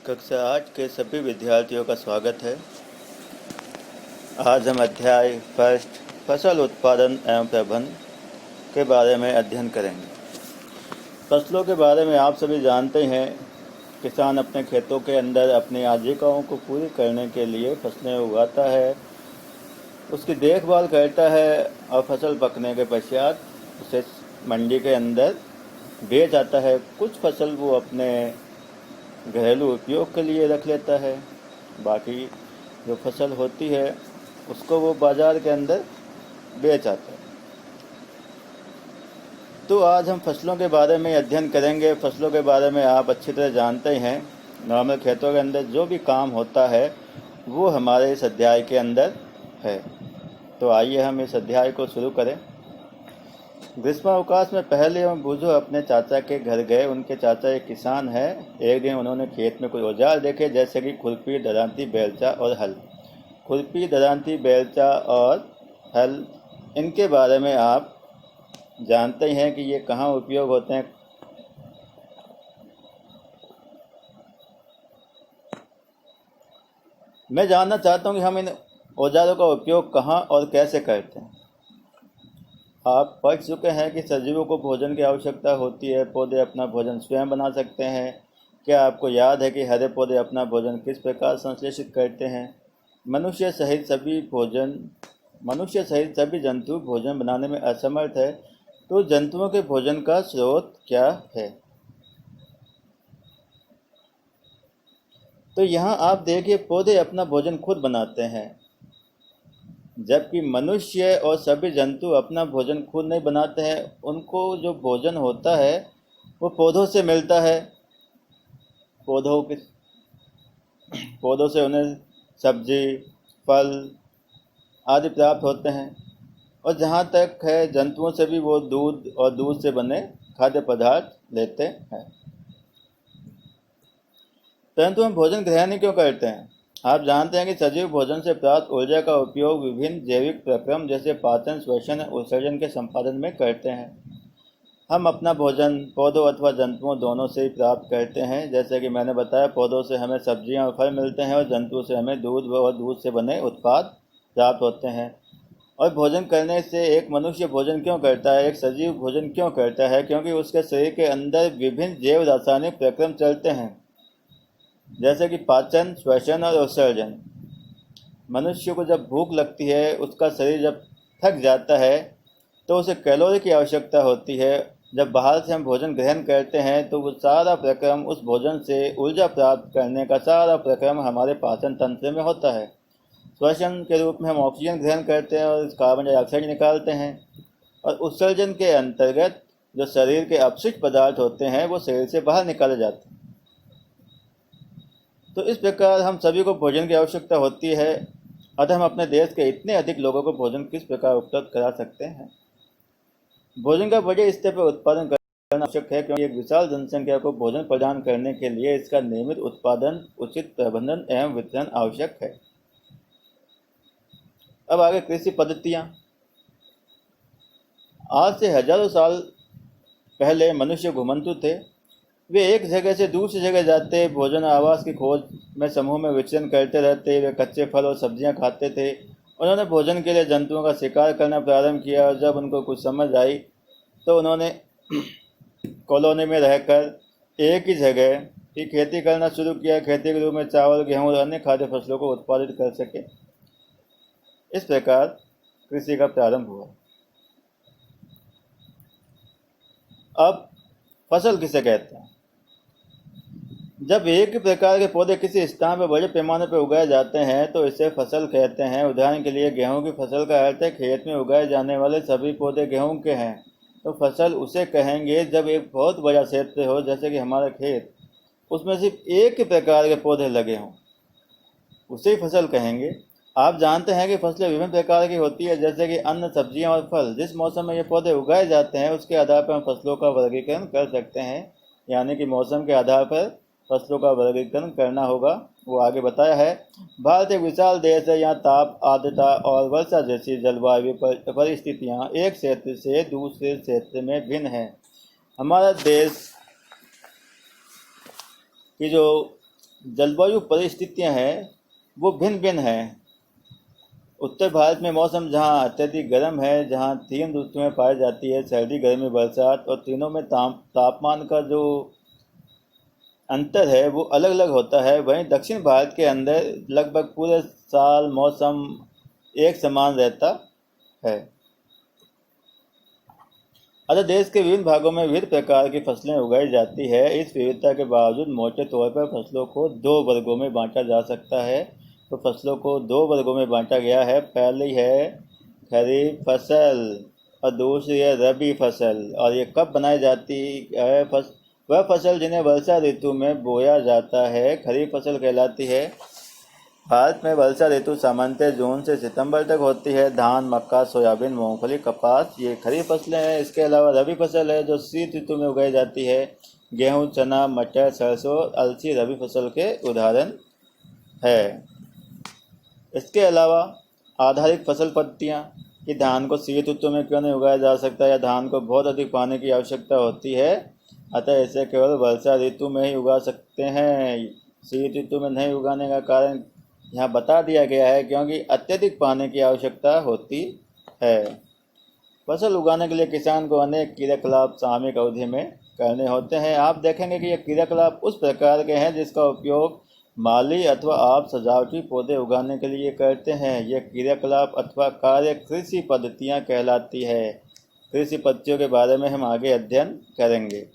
कक्षा 8 के सभी विद्यार्थियों का स्वागत है। आज हम अध्याय फर्स्ट फसल उत्पादन एवं प्रबंधन के बारे में अध्ययन करेंगे। फसलों के बारे में आप सभी जानते हैं, किसान अपने खेतों के अंदर अपनी आजीविकाओं को पूरी करने के लिए फसलें उगाता है, उसकी देखभाल करता है और फसल पकने के पश्चात उसे मंडी के अंदर बेच आता है। कुछ फसल वो अपने घरेलू उपयोग के लिए रख लेता है, बाकी जो फसल होती है उसको वो बाज़ार के अंदर बेच आता है। तो आज हम फसलों के बारे में अध्ययन करेंगे। फसलों के बारे में आप अच्छी तरह जानते हैं। नॉर्मल खेतों के अंदर जो भी काम होता है वो हमारे इस अध्याय के अंदर है। तो आइए हम इस अध्याय को शुरू करें। ग्रीष्मावकाश में पहले हम बूझो अपने चाचा के घर गए। उनके चाचा एक किसान है। एक दिन उन्होंने खेत में कोई औजार देखे, जैसे कि खुरपी, दरांती, बेलचा और हल। खुरपी, दरांती, बेलचा और हल, इनके बारे में आप जानते हैं कि ये कहाँ उपयोग होते हैं। मैं जानना चाहता हूँ कि हम इन औजारों का उपयोग कहाँ और कैसे करते हैं। आप पढ़ चुके हैं कि सजीवों को भोजन की आवश्यकता होती है, पौधे अपना भोजन स्वयं बना सकते हैं। क्या आपको याद है कि हरे पौधे अपना भोजन किस प्रकार संश्लेषित करते हैं? मनुष्य सहित सभी जंतु भोजन बनाने में असमर्थ है, तो जंतुओं के भोजन का स्रोत क्या है? तो यहाँ आप देखिए, पौधे अपना भोजन खुद बनाते हैं, जबकि मनुष्य और सभी जंतु अपना भोजन खुद नहीं बनाते हैं। उनको जो भोजन होता है वो पौधों से मिलता है। पौधों से उन्हें सब्जी, फल आदि प्राप्त होते हैं। और जहाँ तक है, जंतुओं से भी वो दूध और दूध से बने खाद्य पदार्थ लेते हैं। परंतु हम भोजन ग्रहण क्यों करते हैं? आप जानते हैं कि सजीव भोजन से प्राप्त ऊर्जा का उपयोग विभिन्न जैविक प्रक्रम जैसे पाचन, श्वसन और उत्सर्जन के संपादन में करते हैं। हम अपना भोजन पौधों अथवा जंतुओं दोनों से ही प्राप्त करते हैं। जैसे कि मैंने बताया, पौधों से हमें सब्जियां और फल मिलते हैं और जंतुओं से हमें दूध और दूध से बने उत्पाद प्राप्त होते हैं। और भोजन करने से एक मनुष्य भोजन क्यों करता है, एक सजीव भोजन क्यों करता है? क्योंकि उसके शरीर के अंदर विभिन्न जैव रासायनिक प्रक्रम चलते हैं, जैसे कि पाचन, श्वसन और उत्सर्जन। मनुष्य को जब भूख लगती है, उसका शरीर जब थक जाता है तो उसे कैलोरी की आवश्यकता होती है। जब बाहर से हम भोजन ग्रहण करते हैं तो वो सारा प्रक्रम, उस भोजन से ऊर्जा प्राप्त करने का सारा प्रक्रम हमारे पाचन तंत्र में होता है। श्वसन के रूप में हम ऑक्सीजन ग्रहण करते हैं और कार्बन डाइऑक्साइड निकालते हैं। और उत्सर्जन के अंतर्गत जो शरीर के अपशिष्ट पदार्थ होते हैं वो शरीर से बाहर निकाले जाते हैं। तो इस प्रकार हम सभी को भोजन की आवश्यकता होती है। अतः हम अपने देश के इतने अधिक लोगों को भोजन किस प्रकार उपलब्ध करा सकते हैं? भोजन का बड़े स्तर पर उत्पादन करना आवश्यक है, क्योंकि एक विशाल जनसंख्या को भोजन प्रदान करने के लिए इसका नियमित उत्पादन, उचित प्रबंधन एवं वितरण आवश्यक है। अब आगे कृषि पद्धतियाँ। आज से हजारों साल पहले मनुष्य घुमंतु थे। वे एक जगह से दूसरी जगह जाते, भोजन आवास की खोज में समूह में विचरण करते रहते। वे कच्चे फल और सब्जियां खाते थे। उन्होंने भोजन के लिए जंतुओं का शिकार करना प्रारंभ किया और जब उनको कुछ समझ आई तो उन्होंने कॉलोनी में रहकर एक ही जगह की खेती करना शुरू किया। खेती के रूप में चावल, गेहूँ और अन्य खाद्य फसलों को उत्पादित कर सके। इस प्रकार कृषि का प्रारंभ हुआ। अब फसल किसे कहते हैं? जब एक ही प्रकार के पौधे किसी स्थान पर बड़े पैमाने पर उगाए जाते हैं तो इसे फसल कहते हैं। उदाहरण के लिए, गेहूं की फसल का अर्थ है खेत में उगाए जाने वाले सभी पौधे गेहूं के हैं। तो फसल उसे कहेंगे जब एक बहुत बड़ा क्षेत्र हो, जैसे कि हमारा खेत, उसमें सिर्फ एक ही प्रकार के पौधे लगे हों, उसे ही फसल कहेंगे। आप जानते हैं कि फसलें विभिन्न प्रकार की होती है, जैसे कि अन्न, सब्जियां और फल। जिस मौसम में ये पौधे उगाए जाते हैं उसके आधार पर हम फसलों का वर्गीकरण कर सकते हैं। यानी कि मौसम के आधार पर फसलों का वर्गीकरण करना होगा, वो आगे बताया है। भारत एक विशाल देश है। यहाँ ताप, आर्द्रता और वर्षा जैसी जलवायु परिस्थितियाँ एक क्षेत्र से दूसरे क्षेत्र में भिन्न हैं। हमारा देश की जो जलवायु परिस्थितियां हैं वो भिन्न भिन्न हैं। उत्तर भारत में मौसम जहां अत्यधिक गर्म है, जहां 3 ऋतुएं पाई जाती है, सर्दी, गर्मी, बरसात, और तीनों में तापमान का जो अंतर है वो अलग अलग होता है। वहीं दक्षिण भारत के अंदर लगभग पूरे साल मौसम एक समान रहता है। अतः देश के विभिन्न भागों में विविध प्रकार की फसलें उगाई जाती है। इस विविधता के बावजूद मोटे तौर पर फसलों को 2 वर्गों में बांटा जा सकता है। तो फसलों को 2 वर्गों में बांटा गया है। पहली है खरीफ फसल और दूसरी है रबी फसल। और ये कब बनाई जाती है? वह फसल जिन्हें वर्षा ऋतु में बोया जाता है खरीफ फसल कहलाती है। भारत में वर्षा ऋतु सामान्यतः जून से सितंबर तक होती है। धान, मक्का, सोयाबीन, मूंगफली, कपास ये खरीफ फसलें हैं। इसके अलावा रबी फसल है जो शीत ऋतु में उगाई जाती है। गेहूं, चना, मटर, सरसों, अलसी रबी फसल के उदाहरण है। इसके अलावा आधारित फसल पत्तियां कि धान को शीत ऋतु में क्यों नहीं उगाया जा सकता, या धान को बहुत अधिक पानी की आवश्यकता होती है, अतः इसे केवल वर्षा ऋतु में ही उगा सकते हैं। शीत ऋतु में नहीं उगाने का कारण यहाँ बता दिया गया है क्योंकि अत्यधिक पानी की आवश्यकता होती है। फसल उगाने के लिए किसान को अनेक क्रियाकलाप सामयिक अवधि में करने होते हैं। आप देखेंगे कि ये क्रियाकलाप उस प्रकार के हैं जिसका उपयोग माली अथवा आप सजावटी पौधे उगाने के लिए करते हैं। ये क्रियाकलाप अथवा कार्य कृषि पद्धतियाँ कहलाती है। कृषि पद्धतियों के बारे में हम आगे अध्ययन करेंगे।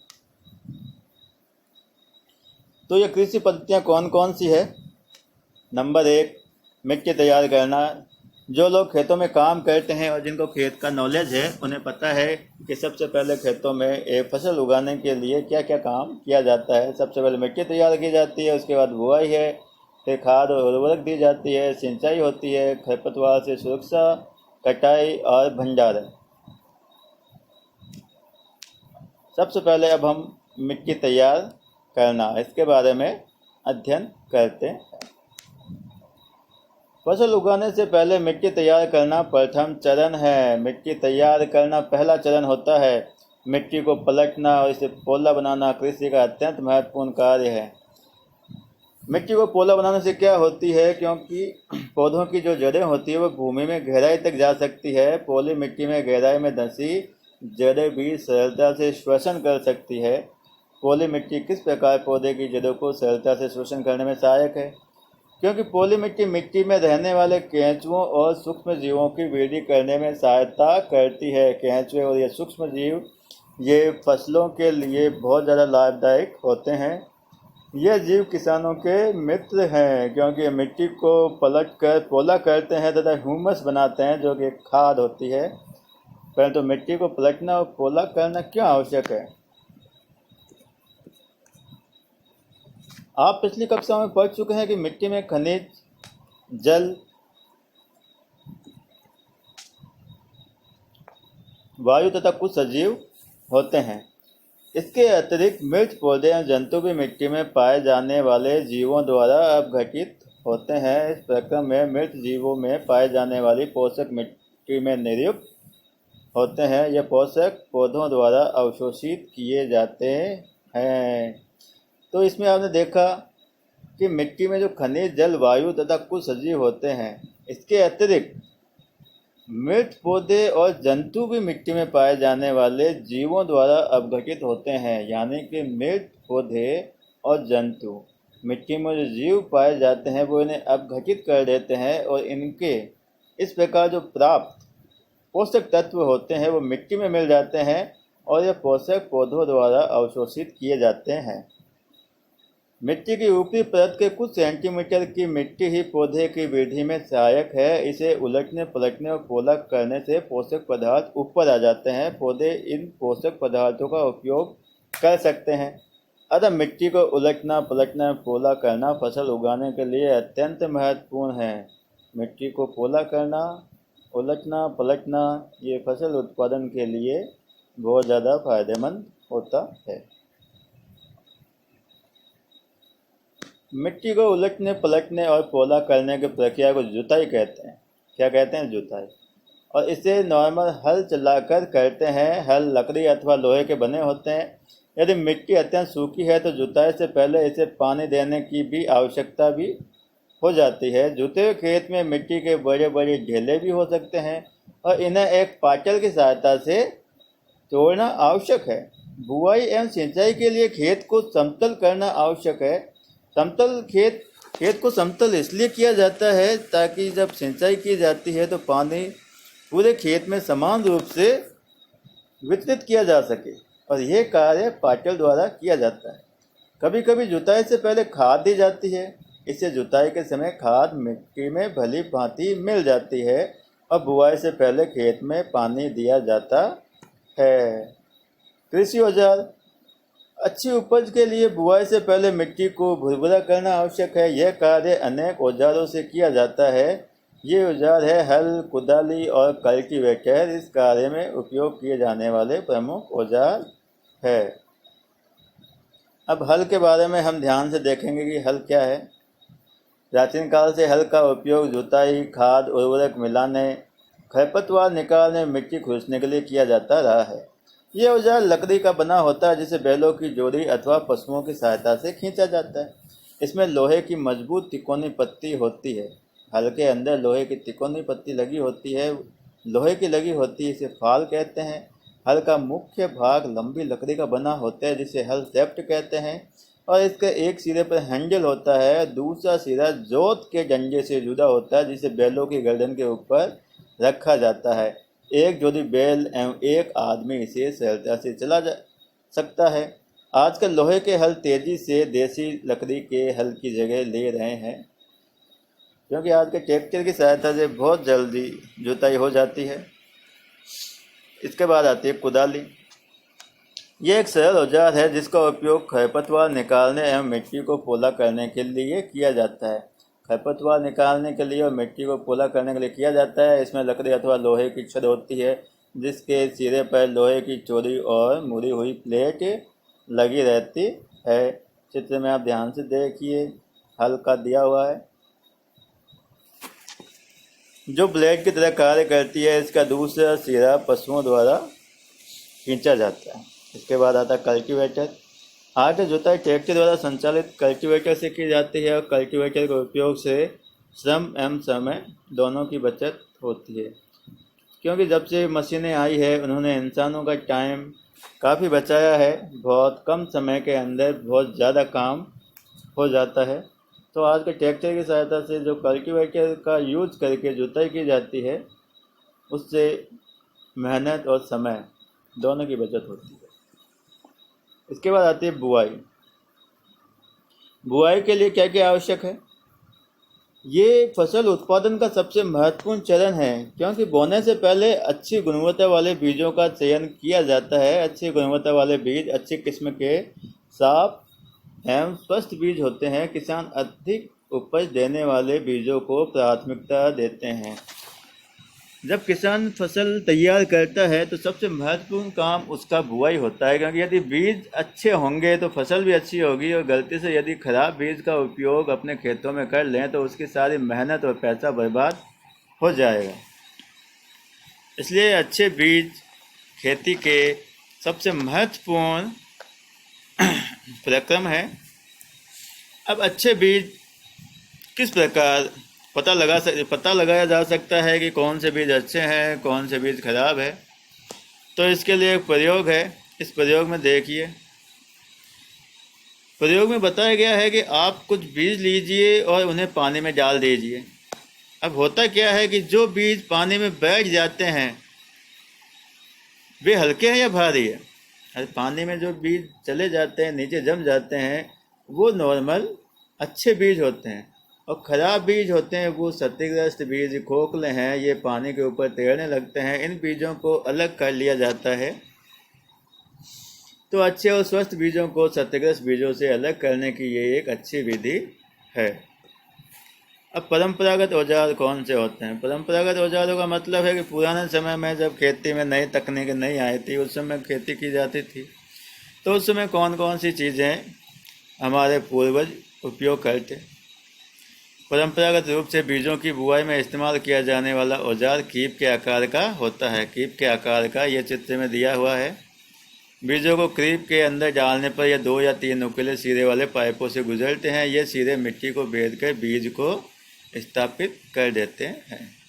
तो ये कृषि पद्धतियाँ कौन कौन सी है? नंबर 1, मिट्टी तैयार करना। जो लोग खेतों में काम करते हैं और जिनको खेत का नॉलेज है उन्हें पता है कि सबसे पहले खेतों में एक फसल उगाने के लिए क्या क्या काम किया जाता है। सबसे पहले मिट्टी तैयार की जाती है, उसके बाद बुआई है, फिर खाद और उर्वरक दी जाती है, सिंचाई होती है, खरपतवार से सुरक्षा, कटाई और भंडारण। सबसे पहले अब हम मिट्टी तैयार करना इसके बारे में अध्ययन करते हैं। फसल उगाने से पहले मिट्टी तैयार करना प्रथम चरण है। मिट्टी तैयार करना पहला चरण होता है। मिट्टी को पलटना और इसे पोला बनाना कृषि का अत्यंत महत्वपूर्ण कार्य है। मिट्टी को पोला बनाने से क्या होती है, क्योंकि पौधों की जो जड़ें होती है वो भूमि में गहराई तक जा सकती है। पोली मिट्टी में गहराई में धंसी जड़ें भी सरलता से श्वसन कर सकती है। पोली मिट्टी किस प्रकार पौधे की जड़ों को सरलता से श्वसन करने में सहायक है? क्योंकि पोली मिट्टी मिट्टी में रहने वाले केंचुओं और सूक्ष्म जीवों की वृद्धि करने में सहायता करती है। केंचुए और ये सूक्ष्म जीव ये फसलों के लिए बहुत ज़्यादा लाभदायक होते हैं। ये जीव किसानों के मित्र हैं क्योंकि मिट्टी को पलट कर पोला करते हैं तथा ह्यूमस बनाते हैं जो कि खाद होती है। परंतु मिट्टी को पलटना और पोला करना क्यों आवश्यक है? आप पिछली कक्षा में पढ़ चुके हैं कि मिट्टी में खनिज, जल, वायु तथा कुछ सजीव होते हैं। इसके अतिरिक्त मृत पौधे और जंतु भी मिट्टी में पाए जाने वाले जीवों द्वारा अपघटित होते हैं। इस प्रक्रिया में मृत जीवों में पाए जाने वाली पोषक मिट्टी में नियुक्त होते हैं। यह पोषक पौधों द्वारा अवशोषित किए जाते हैं। तो इसमें आपने देखा कि मिट्टी में जो खनिज, जल, वायु तथा कुछ सजीव होते हैं। इसके अतिरिक्त मृत पौधे और जंतु भी मिट्टी में पाए जाने वाले जीवों द्वारा अपघटित होते हैं। यानी कि मृत पौधे और जंतु मिट्टी में जो जीव पाए जाते हैं वो इन्हें अपघटित कर देते हैं और इनके इस प्रकार जो प्राप्त पोषक तत्व होते हैं वो मिट्टी में मिल जाते हैं और ये पोषक पौधों द्वारा अवशोषित किए जाते हैं। मिट्टी की ऊपरी परत के कुछ सेंटीमीटर की मिट्टी ही पौधे की वृद्धि में सहायक है। इसे उलटने, पलटने और पोला करने से पोषक पदार्थ ऊपर आ जाते हैं। पौधे इन पोषक पदार्थों का उपयोग कर सकते हैं। अतः मिट्टी को उलटना, पलटना, पोला करना फसल उगाने के लिए अत्यंत महत्वपूर्ण है। मिट्टी को पोला करना, उलटना, पलटना ये फसल उत्पादन के लिए बहुत ज़्यादा फायदेमंद होता है। मिट्टी को उलटने, पलटने और पोला करने की प्रक्रिया को जुताई कहते हैं। क्या कहते हैं? जुताई। और इसे नॉर्मल हल चलाकर करते हैं। हल लकड़ी अथवा लोहे के बने होते हैं। यदि मिट्टी अत्यंत सूखी है तो जुताई से पहले इसे पानी देने की भी आवश्यकता भी हो जाती है। जुते हुए खेत में मिट्टी के बड़े बड़े ढेले भी हो सकते हैं और इन्हें एक पाचल की सहायता से तोड़ना आवश्यक है। बुआई एवं सिंचाई के लिए खेत को समतल करना आवश्यक है। समतल खेत को समतल इसलिए किया जाता है ताकि जब सिंचाई की जाती है तो पानी पूरे खेत में समान रूप से वितरित किया जा सके और यह कार्य पाचल द्वारा किया जाता है। कभी कभी जुताई से पहले खाद दी जाती है। इससे जुताई के समय खाद मिट्टी में भली भांति मिल जाती है और बुआई से पहले खेत में पानी दिया जाता है। कृषि औजार। अच्छी उपज के लिए बुआई से पहले मिट्टी को भुरभुरा करना आवश्यक है। यह कार्य अनेक औजारों से किया जाता है। ये औजार है हल, कुदाली और कल्टीवेटर। इस कार्य में उपयोग किए जाने वाले प्रमुख औजार है। अब हल के बारे में हम ध्यान से देखेंगे कि हल क्या है। प्राचीन काल से हल का उपयोग जुताई, खाद, उर्वरक मिलाने, खरपतवार निकालने, मिट्टी खुरचने के लिए किया जाता रहा है। यह औजार लकड़ी का बना होता है जिसे बैलों की जोड़ी अथवा पशुओं की सहायता से खींचा जाता है। इसमें लोहे की मजबूत तिकोनी पत्ती होती है। हल के अंदर लोहे की तिकोनी पत्ती लगी होती है, लोहे की लगी होती है, इसे फाल कहते हैं। हल का मुख्य भाग लंबी लकड़ी का बना होता है जिसे हल सेफ्ट कहते हैं और इसके एक सिरे पर हैंडल होता है। दूसरा सिरा जोत के डंडे से जुड़ा होता है जिसे बैलों की गर्दन के ऊपर रखा जाता है। एक जोड़ी बैल एवं एक आदमी इसे सरलता से चला जा सकता है। आजकल लोहे के हल तेजी से देसी लकड़ी के हल की जगह ले रहे हैं क्योंकि आज के ट्रैक्टर की सहायता से बहुत जल्दी जुताई हो जाती है। इसके बाद आती है कुदाली। यह एक सरल औजार है जिसका उपयोग खरपतवार निकालने एवं मिट्टी को पोला करने के लिए किया जाता है। खरपतवार निकालने के लिए और मिट्टी को पोला करने के लिए किया जाता है। इसमें लकड़ी अथवा लोहे की छड़ होती है जिसके सिरे पर लोहे की चौड़ी और मुड़ी हुई प्लेट लगी रहती है। चित्र में आप ध्यान से देखिए, हल का दिया हुआ है जो ब्लेड की तरह कार्य करती है। इसका दूसरा सिरा पशुओं द्वारा खींचा जाता है। इसके बाद आता है कल्टीवेटर। आज जुताई ट्रैक्टर द्वारा संचालित कल्टीवेटर से की जाती है और कल्टीवेटर के उपयोग से श्रम एवं समय दोनों की बचत होती है। क्योंकि जब से मशीनें आई है उन्होंने इंसानों का टाइम काफ़ी बचाया है। बहुत कम समय के अंदर बहुत ज़्यादा काम हो जाता है। तो आज के ट्रैक्टर की सहायता से जो कल्टीवेटर का यूज करके जुताई की जाती है उससे मेहनत और समय दोनों की बचत होती है। इसके बाद आती है बुआई। बुआई के लिए क्या क्या आवश्यक है। ये फसल उत्पादन का सबसे महत्वपूर्ण चरण है क्योंकि बोने से पहले अच्छी गुणवत्ता वाले बीजों का चयन किया जाता है। अच्छी गुणवत्ता वाले बीज अच्छी किस्म के साफ एवं स्वस्थ बीज होते हैं। किसान अधिक उपज देने वाले बीजों को प्राथमिकता देते हैं। जब किसान फसल तैयार करता है तो सबसे महत्वपूर्ण काम उसका बुआई होता है क्योंकि यदि बीज अच्छे होंगे तो फसल भी अच्छी होगी और गलती से यदि खराब बीज का उपयोग अपने खेतों में कर लें तो उसकी सारी मेहनत और पैसा बर्बाद हो जाएगा। इसलिए अच्छे बीज खेती के सबसे महत्वपूर्ण प्रक्रम है। अब अच्छे बीज किस प्रकार पता लगाया जा सकता है कि कौन से बीज अच्छे हैं कौन से बीज खराब है। तो इसके लिए एक प्रयोग है। इस प्रयोग में देखिए, प्रयोग में बताया गया है कि आप कुछ बीज लीजिए और उन्हें पानी में डाल दीजिए। अब होता क्या है कि जो बीज पानी में बैठ जाते हैं वे हल्के हैं या भारी है। अरे पानी में जो बीज चले जाते हैं नीचे जम जाते हैं वो नॉर्मल अच्छे बीज होते हैं और ख़राब बीज होते हैं वो क्षतिग्रस्त बीज, खोखले हैं, ये पानी के ऊपर तैरने लगते हैं। इन बीजों को अलग कर लिया जाता है। तो अच्छे और स्वस्थ बीजों को क्षतिग्रस्त बीजों से अलग करने की ये एक अच्छी विधि है। अब परंपरागत औजार कौन से होते हैं। परंपरागत औजारों का मतलब है कि पुराने समय में जब खेती में नई तकनीक नहीं आई थी, उस समय खेती की जाती थी, तो उस समय कौन कौन सी चीज़ें हमारे पूर्वज उपयोग करते। परंपरागत रूप से बीजों की बुआई में इस्तेमाल किया जाने वाला औजार कीप के आकार का होता है। कीप के आकार का यह चित्र में दिया हुआ है। बीजों को क्रीप के अंदर डालने पर यह 2 या 3 नुकीले सिरे वाले पाइपों से गुजरते हैं। ये सिरे मिट्टी को बेध कर बीज को स्थापित कर देते हैं।